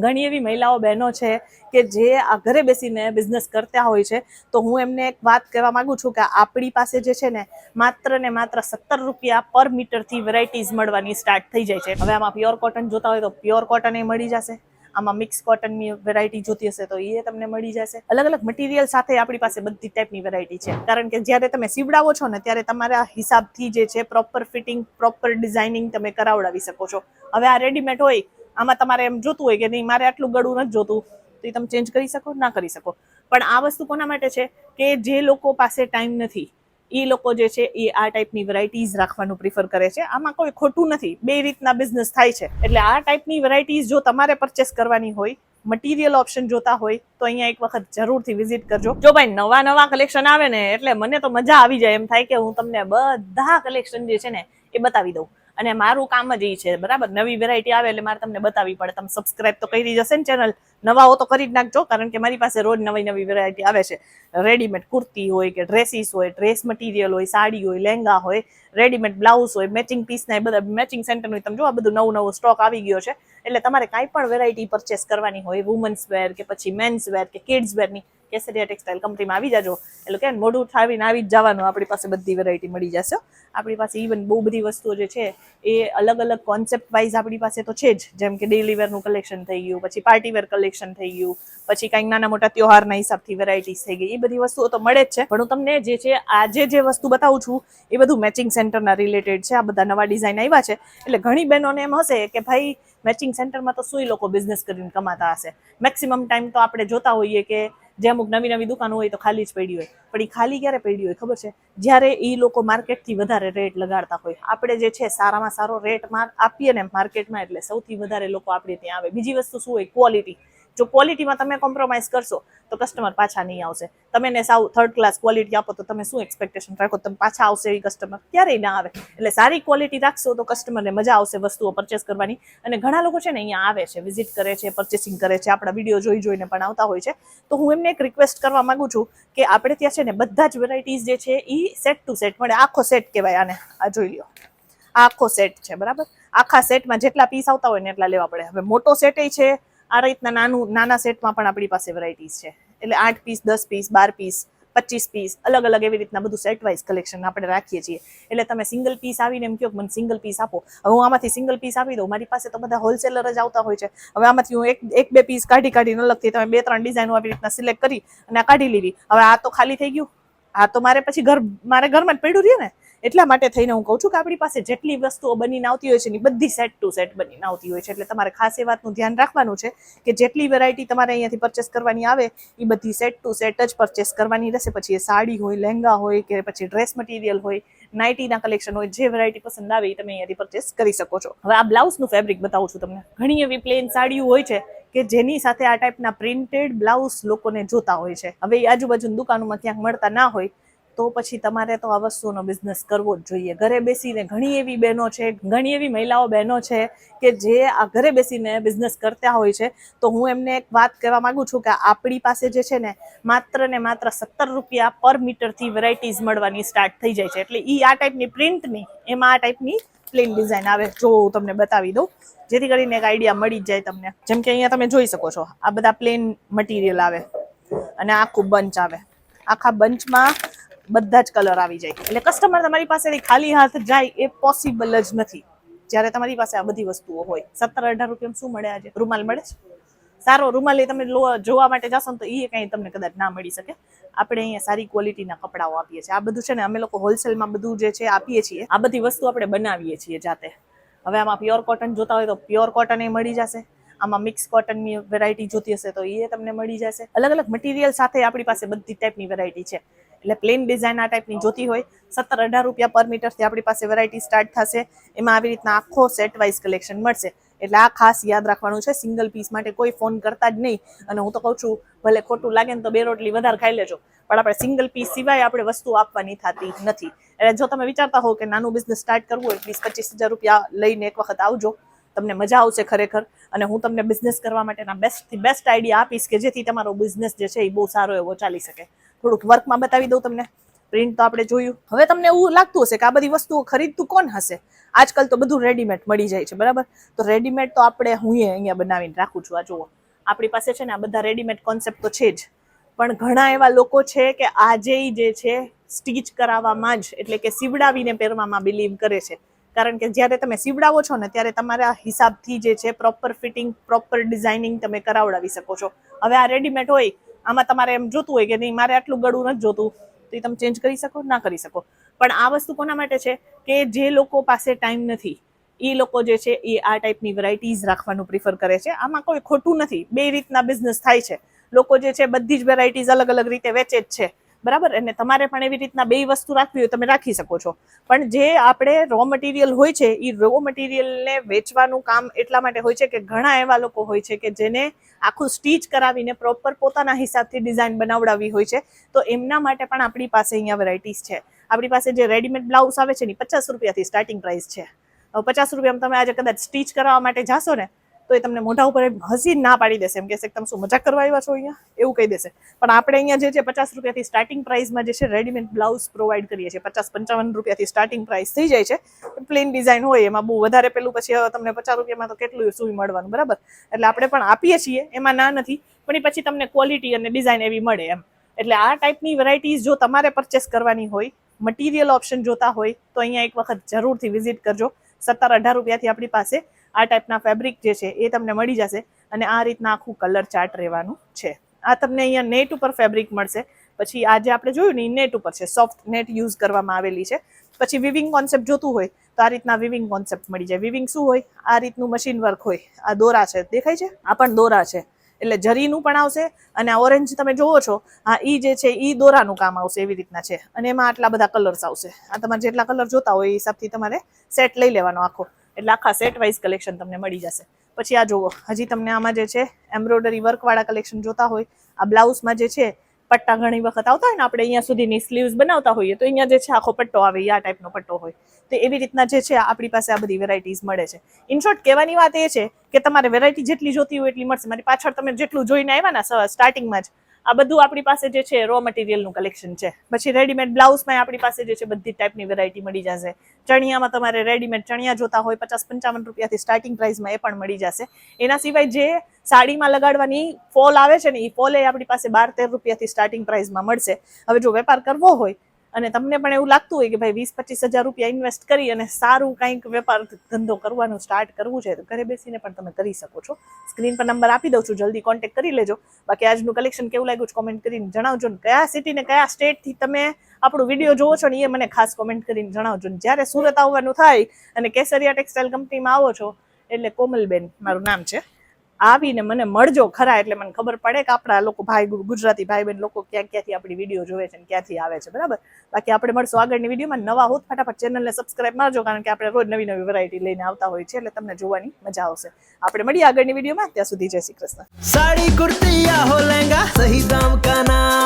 ઘણી એવી મહિલાઓ બહેનો છે કે જે આ ઘરે બેસીને બિઝનેસ કરતા હોય છે, તો હું એમને એક વાત કહેવા માંગુ છું કે આપણી પાસે જે છે ને માત્ર 17 રૂપિયા પર મીટરથી વેરાયટીઝ મળવાની સ્ટાર્ટ થઈ જાય છે. હવે આમાં પ્યોર કોટન જોતા હોય તો પ્યોર કોટન એ મળી જશે, આમાં મિક્સ કોટનની વેરાયટી જોતી હશે તો એ તમને મળી જશે. અલગ અલગ મટીરિયલ સાથે આપણી પાસે બધી ટાઈપની વેરાયટી છે, કારણ કે જ્યારે તમે સીવડાવો છો ને ત્યારે તમારા હિસાબથી જે છે પ્રોપર ફિટિંગ, પ્રોપર ડિઝાઇનિંગ તમે કરાવડાવી શકો છો. હવે આ રેડીમેડ હોય, આમાં તમારે એમ જોતું હોય કે નહીં મારે આટલું ગળું નથી જોતું, તો એ તમે ચેન્જ કરી શકો, ના કરી શકો. પણ આ વસ્તુ કોના માટે છે કે જે લોકો પાસે ટાઈમ નથી, એ લોકો જે છે એ આ ટાઈપની વેરાયટીઝ રાખવાનું પ્રિફર કરે છે. આમાં કોઈ ખોટું નથી, બે રીતના બિઝનેસ થાય છે. એટલે આ ટાઈપની વેરાયટીઝ જો તમારે પરચેસ કરવાની હોય, મટીરિયલ ઓપ્શન જોતા હોય તો અહીંયા એક વખત જરૂરથી વિઝિટ કરજો. જો ભાઈ નવા કલેક્શન આવે ને એટલે મને તો મજા આવી જાય, એમ થાય કે હું તમને બધા કલેક્શન જે છે ને એ બતાવી દઉં. અને મારું કામ જ એ છે, બરાબર. નવી વેરાયટી આવે એટલે મારે તમને બતાવવી પડે. તમે સબસ્ક્રાઇબ તો કરી જશે ને ચેનલ, નવા હો તો કરી જ નાખજો, કારણ કે મારી પાસે રોજ નવી વેરાયટી આવે છે. રેડીમેડ કુર્તી હોય કે ડ્રેસીસ હોય, ડ્રેસ મટીરિયલ હોય, સાડી હોય, લહેંગા હોય, રેડીમેડ બ્લાઉઝ હોય, મેચિંગ પીસના એ બધા મેચિંગ સેન્ટર હોય. તમે જો આ બધું નવું સ્ટોક આવી ગયો છે. એટલે તમારે કાંઈ પણ વેરાયટી પરચેસ કરવાની હોય, વુમન્સ વેર કે પછી મેન્સ વેર કે કિડ્સ વેરની, કેસરિયા ટેક્સટાઇલ કંપનીમાં આવી જાજો. એટલે કે મોઢું થાવીને આવી જ જવાનું, આપણી પાસે બધી વેરાયટી મળી જશે. આપણી પાસે ઇવન બહુ બધી વસ્તુઓ જે છે એ અલગ અલગ કોન્સેપ્ટ વાઇઝ આપણી પાસે તો છે જ. જેમ કે ડેઇલી વેરનું કલેક્શન થઈ ગયું, પછી પાર્ટી વેર કલેક્શન થઈ ગયું, પછી કંઈક નાના મોટા ત્યોહારના હિસાબથી વેરાયટીઝ થઈ ગઈ. એ બધી વસ્તુઓ તો મળે જ છે. પણ હું તમને જે છે આજે જે વસ્તુ બતાવું છું એ બધું મેચિંગ સેન્ટરના રિલેટેડ છે. આ બધા નવા ડિઝાઇન આવ્યા છે, એટલે ઘણી બહેનોને એમ હશે કે ભાઈ મેચિંગ સેન્ટરમાં તો શું લોકો બિઝનેસ કરીને કમાતા હશે. મેક્સિમમ ટાઈમ તો આપણે જોતા હોઈએ કે જે અમુક નવી દુકાનો હોય તો ખાલી જ પડી હોય. પણ એ ખાલી ક્યારે પડી હોય ખબર છે? જ્યારે એ લોકો માર્કેટથી વધારે રેટ લગાડતા હોય. આપણે જે છે સારામાં સારો રેટ આપીએ ને માર્કેટમાં, એટલે સૌથી વધારે લોકો આપણે ત્યાં આવે. બીજી વસ્તુ શું હોય? ક્વોલિટી. જો ક્વોલિટીમાં તમે કોમ્પ્રોમાઇઝ કરશો તો કસ્ટમર પાછા નહીં આવશે. તમે ને સાવ થર્ડ ક્લાસ ક્વોલિટી આપો તો તમે શું એક્સપેક્ટેશન રાખો? તમે પાછા આવશે એ કસ્ટમર? ક્યારેય ના આવે. એટલે સારી ક્વોલિટી રાખશો તો કસ્ટમરને મજા આવશે વસ્તુઓ પરચેસ કરવાની. અને ઘણા લોકો છે ને અહીંયા આવે છે, વિઝિટ કરે છે, પરચેસિંગ કરે છે, આપણા વિડીયો જોઈને પણ આવતા હોય છે. તો હું એમને એક રિક્વેસ્ટ કરવા માંગુ છું કે આપણે ત્યાં છે ને બધા જ વેરાયટીઝ જે છે એ સેટ ટુ સેટ મળે. આખો સેટ કહેવાય આને. આ જોઈ લો, આ આખો સેટ છે, બરાબર. આખા સેટમાં જેટલા પીસ આવતા હોય ને એટલા લેવા પડે. હવે મોટો સેટ છે, આ રીતના નાના સેટમાં પણ આપણી પાસે વેરાયટીઝ છે. એટલે 8 પીસ, 10 પીસ, 12 પીસ, 25 પીસ, અલગ એવી રીતના બધું સેટ વાઇઝ કલેક્શન આપણે રાખીએ છીએ. એટલે તમે સિંગલ પીસ આવીને એમ કહો મને સિંગલ પીસ આપો, હવે હું આમાંથી સિંગલ પીસ આપી દઉં. મારી પાસે તો બધા હોલસેલર જ આવતા હોય છે. હવે આમાંથી હું એક બે પીસ કાઢીને અલગથી તમે 2-3 ડિઝાઇનો આવી રીતના સિલેક્ટ કરી અને આ કાઢી લીધી. હવે આ તો ખાલી થઈ ગયું, આ તો મારે પછી મારે ઘરમાં જ પડ્યું રહે ને. એટલા માટે થઈને હું કહું છું કે આપણી પાસે જેટલી વસ્તુઓ બનીને આવતી હોય છે ને બધી સેટ ટુ સેટ બનીને આવતી હોય છે. એટલે તમારે ખાસ એ વાતનું ધ્યાન રાખવાનું છે કે જેટલી વેરાયટી તમારે અહીંયાથી પરચેસ કરવાની આવે એ બધી સેટ ટુ સેટ જ પરચેસ કરવાની રહેશે. પછી એ સાડી હોય, લહેંગા હોય કે પછી ડ્રેસ મટીરિયલ હોય, નાઇટીના કલેક્શન હોય, જે વેરાયટી પસંદ આવે એ તમે અહીંયાથી પરચેસ કરી શકો છો. હવે આ બ્લાઉઝનું ફેબ્રિક બતાવું છું તમને. ઘણી એવી પ્લેન સાડીઓ હોય છે કે જેની સાથે આ ટાઈપના પ્રિન્ટેડ બ્લાઉઝ લોકોને જોતા હોય છે. હવે એ આજુબાજુની દુકાનોમાં ક્યાંક મળતા ના હોય તો પછી તમારે તો આ વસ્તુનો બિઝનેસ કરવો જ જોઈએ. ઘરે બેસીને ઘણી એવી બહેનો છે, ઘણી એવી મહિલાઓ બહેનો છે કે જે આ ઘરે બેસીને બિઝનેસ કરતા હોય છે. તો હું એમને એક વાત કહેવા માંગુ છું કે આપણી પાસે જે છે ને માત્ર 17 રૂપિયા પર મીટરથી વેરાયટીઝ મળવાની સ્ટાર્ટ થઈ જાય છે. એટલે આ ટાઈપની પ્રિન્ટની, એમાં આ ટાઈપની પ્લેન ડિઝાઇન આવે. જો હું તમને બતાવી દઉં જેથી કરીને એક આઈડિયા મળી જ જાય તમને. જેમ કે અહીંયા તમે જોઈ શકો છો, આ બધા પ્લેન મટીરિયલ આવે અને આખું બંચ આવે. આખા બંચમાં બધા જ કલર આવી જાય. એટલે કસ્ટમર તમારી પાસેથી ખાલી હાથ જાય એ પોસિબલ જ નથી જ્યારે તમારી પાસે આ બધી વસ્તુઓ હોય. 17-18 રૂપિયામાં શું મળે? આજે રૂમાલ મળે છે. સારો રૂમાલ એ તમે જોવા માટે જશો ને તો એ કંઈ તમને કદાચ ના મળી શકે. આપણે અહીંયા સારી ક્વોલિટીના કપડાઓ આપીએ છીએ. આ બધું છે ને અમે લોકો હોલસેલમાં બધું જે છે આપીએ છીએ. આ બધી વસ્તુ આપણે બનાવીએ છીએ જાતે. હવે આમાં પ્યોર કોટન જોતા હોય તો પ્યોર કોટન એ મળી જશે. આમાં મિક્સ કોટનની વેરાયટી જોતી હશે તો એ તમને મળી જશે. અલગ મટીરિયલ સાથે આપણી પાસે બધી ટાઈપની વેરાયટી છે. એટલે પ્લેન ડિઝાઇન આ ટાઈપની જોતી હોય 17-18 રૂપિયા પર મીટરથી આપણી પાસે વેરાયટી સ્ટાર્ટ થશે. એમાં આવી રીતના આખો સેટ વાઇઝ કલેક્શન મળશે. એટલે આ ખાસ યાદ રાખવાનું છે. સિંગલ પીસ માટે કોઈ ફોન કરતા જ નહીં. અને હું તો કહું છું ભલે ખોટું લાગે ને તો 2 રોટલી વધારે ખાઈ લેજો, પણ આપણે સિંગલ પીસ સિવાય આપણે વસ્તુ આપવાની થતી નથી. એટલે જો તમે વિચારતા હો કે નાનું બિઝનેસ સ્ટાર્ટ કરવું હોય 20-25 હજાર રૂપિયા લઈને એક વખત આવજો, તમને મજા આવશે ખરેખર. અને હું તમને બિઝનેસ કરવા માટેના બેસ્ટ આઈડિયા આપીશ કે જેથી તમારો બિઝનેસ જે છે એ બહુ સારો એવો ચાલી શકે. થોડુંક વર્કમાં બતાવી દઉં તમને. પ્રિન્ટ તો આપણે જોયું. હવે તમને એવું લાગતું હશે કે આ બધી વસ્તુઓ ખરીદતું કોણ હશે? આજકાલ તો બધું રેડીમેડ મળી જાય છે, બરાબર? તો રેડીમેડ તો આપણે હું અહીંયા બનાવીને રાખું છું. આ જુઓ, આપણી પાસે છે ને આ બધા રેડીમેડ કોન્સેપ્ટ તો છે જ, પણ ઘણા એવા લોકો છે કે આજે જે છે સ્ટીચ કરાવવામાં જ, એટલે કે સીવડાવીને પહેરવામાં બિલીવ કરે છે. કારણ કે જ્યારે તમે સીવડાવો છો ને ત્યારે તમારા હિસાબથી જે છે પ્રોપર ફિટિંગ, પ્રોપર ડિઝાઇનિંગ તમે કરાવડાવી શકો છો. હવે આ રેડીમેડ હોય, આમાં તમારે એમ જોતું હોય કે નહીં મારે આટલું ગળું નથી જોતું, તો એ તમે ચેન્જ કરી શકો, ના કરી શકો. પણ આ વસ્તુ કોના માટે છે કે જે લોકો પાસે ટાઈમ નથી, એ લોકો જે છે એ આ ટાઈપની વેરાયટીઝ રાખવાનું પ્રિફર કરે છે. આમાં કોઈ ખોટું નથી, બે રીતના બિઝનેસ થાય છે. લોકો જે છે બધી જ વેરાયટીઝ અલગ અલગ રીતે વેચે જ છે, બરાબર? અને તમારે પણ એવી રીતના બે વસ્તુ રાખવી હોય તમે રાખી શકો છો. પણ જે આપણે રો મટીરિયલ હોય છે એ રો મટીરિયલને વેચવાનું કામ એટલા માટે હોય છે કે ઘણા એવા લોકો હોય છે કે જેને આખું સ્ટીચ કરાવીને પ્રોપર પોતાના હિસાબથી ડિઝાઇન બનાવડાવી હોય છે. તો એમના માટે પણ આપણી પાસે અહીંયા વેરાયટીઝ છે. આપણી પાસે જે રેડીમેડ બ્લાઉઝ આવે છે ને 50 રૂપિયાથી સ્ટાર્ટિંગ પ્રાઇસ છે. 50 રૂપિયામાં તમે આજે કદાચ સ્ટીચ કરાવવા માટે જાશો ને તો એ તમને મોઢા ઉપર હસી ના પાડી દેશે, એમ કહેશે કે તમે શું મજાક કરવા આવ્યા છો અહીંયા, એવું કહી દેશે. પણ આપણે અહીંયા જે છે 50 રૂપિયાથી સ્ટાર્ટિંગ પ્રાઇસમાં જે છે રેડીમેડ બ્લાઉઝ પ્રોવાઈડ કરીએ છીએ. 50-55 રૂપિયાથી સ્ટાર્ટિંગ પ્રાઇસ થઈ જાય છે. પ્લેન ડિઝાઇન હોય એમાં બહુ વધારે પેલું પછી તમને 50 રૂપિયામાં તો કેટલું સુઈ મળવાનું, બરાબર? એટલે આપણે પણ આપીએ છીએ, એમાં ના નથી, પણ એ પછી તમને ક્વોલિટી અને ડિઝાઇન એવી મળે એમ. એટલે આ ટાઈપની વેરાયટીઝ જો તમારે પરચેસ કરવાની હોય, મટીરિયલ ઓપ્શન જોતા હોય તો અહીંયા એક વખત જરૂરથી વિઝિટ કરજો. 17-18 રૂપિયાથી આપણી પાસે આ ટાઈપના ફેબ્રિક જે છે એ તમને મળી જશે. અને આ રીતના આખું કલર ચાર્ટ રહેવાનું છે. આ તમને અહીંયા નેટ ઉપર ફેબ્રિક મળશે. પછી આ જે આપણે જોયું ને એ નેટ ઉપર છે, સોફ્ટ નેટ યુઝ કરવામાં આવેલી છે. પછી વિવિંગ કોન્સેપ્ટ જોતું હોય તો આ રીતના વિવિંગ કોન્સેપ્ટ મળી જાય. વિવિંગ શું હોય? આ રીતનું મશીન વર્ક હોય. આ દોરા છે, દેખાય છે? આ પણ દોરા છે, એટલે જરીનું પણ આવશે. અને આ ઓરેન્જ તમે જોવો છો, હા ઈ જે છે ઈ દોરાનું કામ આવશે, એવી રીતના છે. અને એમાં આટલા બધા કલર્સ આવશે. આ તમારે જેટલા કલર જોતા હોય એ હિસાબથી તમારે સેટ લઈ લેવાનો આખો, એટલે આખા સેટ વાઇઝ કલેક્શન તમને મળી જશે. પછી આ જુઓ, હજી તમને આમાં જે છે એમ્બ્રોઇડરી વર્કવાળા કલેક્શન જોતા હોય, આ બ્લાઉઝમાં જે છે પટ્ટા ઘણી વખત આવતા હોય ને, આપણે અહીંયા સુધીની સ્લીવ્સ બનાવતા હોઈએ તો અહીંયા જે છે આખો પટ્ટો આવે, આ ટાઈપનો પટ્ટો હોય. તો એવી રીતના જે છે આપણી પાસે આ બધી વેરાયટીઝ મળે છે. ઇન શોર્ટ કહેવાની વાત એ છે કે તમારે વેરાયટી જેટલી જોતી હોય એટલી મળશે. મારી પાછળ તમે જેટલું જોઈને આવ્યા ને સ્ટાર્ટિંગમાં જ, આ બધું આપણી પાસે જે છે રો મટીરિયલનું કલેક્શન છે. પછી રેડીમેડ બ્લાઉઝમાં આપણી પાસે જે છે બધી ટાઈપની વેરાયટી મળી જશે. ચણિયામાં તમારે રેડીમેડ ચણિયા જોતા હોય 50-55 રૂપિયાથી સ્ટાર્ટિંગ પ્રાઇસમાં એ પણ મળી જશે. એના સિવાય જે સાડીમાં લગાડવાની ફોલ આવે છે ને એ ફોલ એ આપણી પાસે 12-13 રૂપિયાથી સ્ટાર્ટિંગ પ્રાઇસમાં મળશે. હવે જો વેપાર કરવો હોય અને તમને પણ એવું લાગતું હોય કે ભાઈ 20-25 હજાર રૂપિયા ઇન્વેસ્ટ કરી અને સારું કંઈક વેપાર ધંધો કરવાનું સ્ટાર્ટ કરવું છે તો ઘરે બેસીને પણ તમે કરી શકો છો. સ્ક્રીન પર નંબર આપી દઉં છું, જલ્દી કોન્ટેક્ટ કરી લેજો. બાકી આજનું કલેક્શન કેવું લાગ્યું છે કોમેન્ટ કરીને જણાવજો. ને કયા સિટી ને કયા સ્ટેટથી તમે આપણું વિડીયો જોવો છો ને એ મને ખાસ કોમેન્ટ કરીને જણાવજો. જ્યારે સુરત આવવાનું થાય અને કેસરિયા ટેક્સટાઇલ કંપનીમાં આવો છો એટલે કોમલબેન મારું નામ છે, આવીને મને મળજો ખરા, એટલે મને ખબર પડે કે આપણા લોકો ગુજરાતી ભાઈ બહેન લોકો ક્યાંથી આપણી વિડીયો જોવે છે અને ક્યાંથી આવે છે, બરાબર? બાકી આપણે મળશું આગળની વિડીયોમાં. નવા હોત ફટાફટ ચેનલને સબસ્ક્રાઇબ મારજો, કારણ કે આપણે રોજ નવી નવી વેરાયટી લઈને આવતા હોય છે, એટલે તમને જોવાની મજા આવશે. આપણે મળીએ આગળની વિડીયોમાં. ત્યાં સુધી જય શ્રી કૃષ્ણ. साड़ी कुर्ती या हो लहंगा, सही दाम का नाम